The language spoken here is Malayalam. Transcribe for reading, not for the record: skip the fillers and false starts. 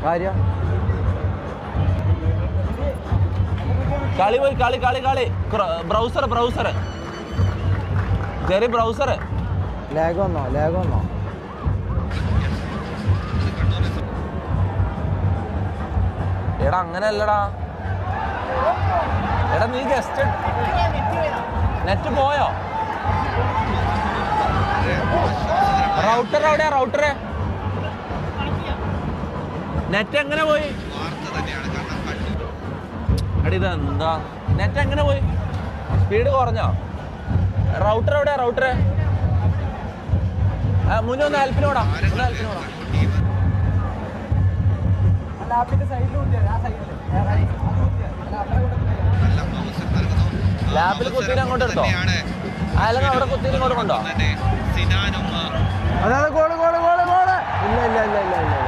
കാര്യം കളി പോയി കളി കളി കളി ബ്രൗസർ ബ്രൗസർ ചെറിയ ബ്രൗസർ ലാഗ് വന്നോ എടാ അങ്ങനെയല്ലടാ എടാ നീ ജസ്റ്റ് നെറ്റ് പോയോ റൗട്ടർ എവിടെയാ റൗട്ടർ നെറ്റ് എങ്ങനെ പോയി എടാ ഇതെന്താ നെറ്റ് എങ്ങനെ പോയി സ്പീഡ് കുറഞ്ഞോ റൗട്ടർ എവിടെയാ റൗട്ടർ മുന്നേ ഒന്ന് ഹെൽപ്പിനോടാ ലാപ്പിൽ കുത്തിയിട്ട് അങ്ങോട്ട് എടുത്തോ അല്ലെങ്കിൽ അവിടെ കുത്തിയിട്ട് ഇങ്ങോട്ട് കൊണ്ടോ അതായത് ഗോള് ഇല്ല